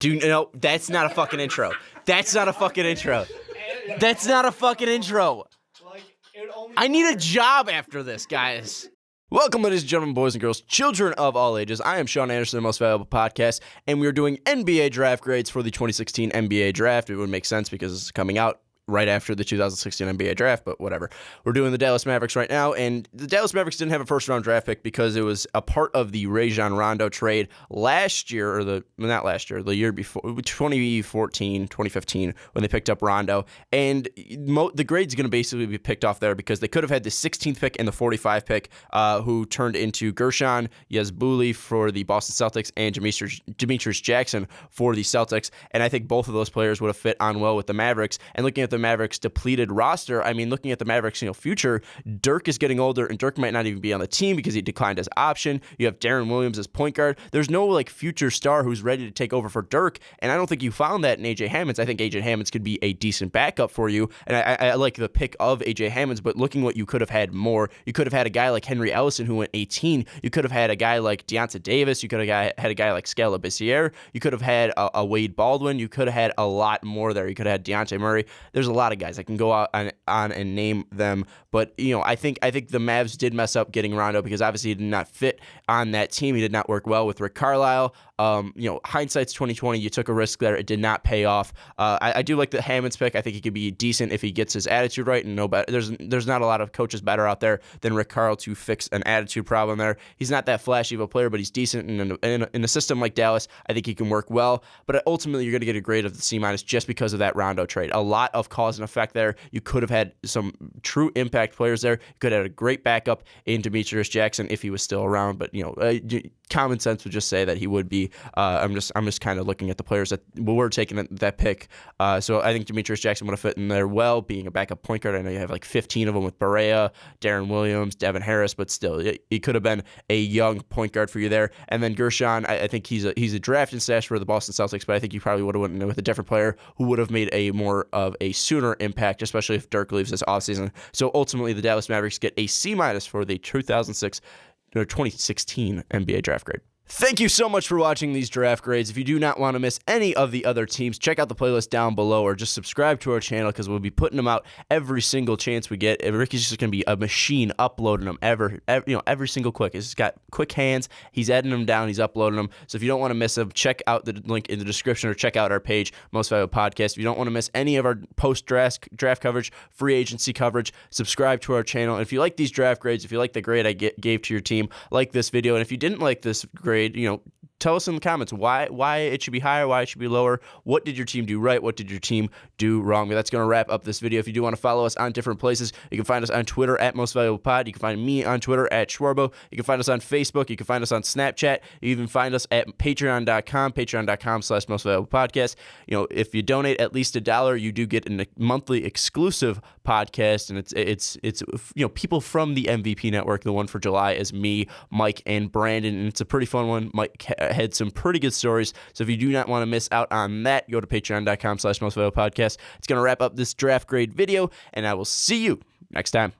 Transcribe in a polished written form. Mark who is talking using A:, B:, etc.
A: No, that's not a fucking intro. That's not a fucking intro. That's not a fucking intro. I need a job after this, guys. Welcome, ladies and gentlemen, boys and girls, children of all ages. I am Sean Anderson, the Most Valuable Podcast, and we are doing NBA draft grades for the 2016 NBA draft. It would make sense because it's coming out right after the 2016 NBA draft, but whatever. We're doing the Dallas Mavericks right now, and the Dallas Mavericks didn't have a first-round draft pick because it was a part of the Rajon Rondo trade last year, or the year before, 2014, 2015, when they picked up Rondo, and the grade's going to basically be picked off there because they could have had the 16th pick and the 45 pick, who turned into Gershon Yazbuli for the Boston Celtics and Demetrius Jackson for the Celtics, and I think both of those players would have fit on well with the Mavericks. And looking at the Mavericks' depleted roster, I mean, looking at the Mavericks' future, Dirk is getting older, and Dirk might not even be on the team because he declined his option. You have Darren Williams as point guard. There's no future star who's ready to take over for Dirk, and I don't think you found that in A.J. Hammonds. I think A.J. Hammonds could be a decent backup for you, and I like the pick of A.J. Hammonds, but looking what you could have had more, you could have had a guy like Henry Ellison who went 18. You could have had a guy like Deonta Davis. You could have had a guy like Scala Bissiere. You could have had a Wade Baldwin. You could have had a lot more there. You could have had Dejounte Murray. There's a lot of guys. I can go out on and name them, but I think the Mavs did mess up getting Rondo because obviously he did not fit on that team. He did not work well with Rick Carlisle. Hindsight's 2020. You took a risk there. It did not pay off. I do like the Hammonds pick. I think he could be decent if he gets his attitude right. And there's not a lot of coaches better out there than Rick Carlisle to fix an attitude problem there. He's not that flashy of a player, but he's decent. And in a system like Dallas, I think he can work well. But ultimately, you're going to get a grade of the C- just because of that Rondo trade. A lot of cause and effect there. You could have had some true impact players there. You could have had a great backup in Demetrius Jackson if he was still around. But common sense would just say that he would be. I'm just kind of looking at the players that were taking that pick. So I think Demetrius Jackson would have fit in there well, being a backup point guard. I know you have 15 of them with Barea, Darren Williams, Devin Harris, but still, he could have been a young point guard for you there. And then Gershon, I think he's a draft and stash for the Boston Celtics, but I think you probably would have went with a different player who would have made a more of a sooner impact, especially if Dirk leaves this offseason. So ultimately, the Dallas Mavericks get a C- for the 2016 NBA draft grade. Thank you so much for watching these draft grades. If you do not want to miss any of the other teams, check out the playlist down below or just subscribe to our channel because we'll be putting them out every single chance we get. Ricky's just going to be a machine uploading them every single quick. He's got quick hands. He's editing them down. He's uploading them. So if you don't want to miss them, check out the link in the description or check out our page, Most Valuable Podcast. If you don't want to miss any of our post-draft coverage, free agency coverage, subscribe to our channel. And if you like these draft grades, if you like the grade I gave to your team, like this video. And if you didn't like this grade, tell us in the comments why it should be higher, why it should be lower. What did your team do right? What did your team do wrong? But that's going to wrap up this video. If you do want to follow us on different places, you can find us on Twitter at Most Valuable Pod. You can find me on Twitter at Schwarbo. You can find us on Facebook. You can find us on Snapchat. You even find us at patreon.com/Most Valuable Podcast. If you donate at least $1, you do get a monthly exclusive podcast, and it's people from the MVP Network. The one for July is me, Mike, and Brandon, and it's a pretty fun one. Mike had some pretty good stories, so if you do not want to miss out on that, go to patreon.com/Most Valuable Podcast. It's going to wrap up this draft grade video, and I will see you next time.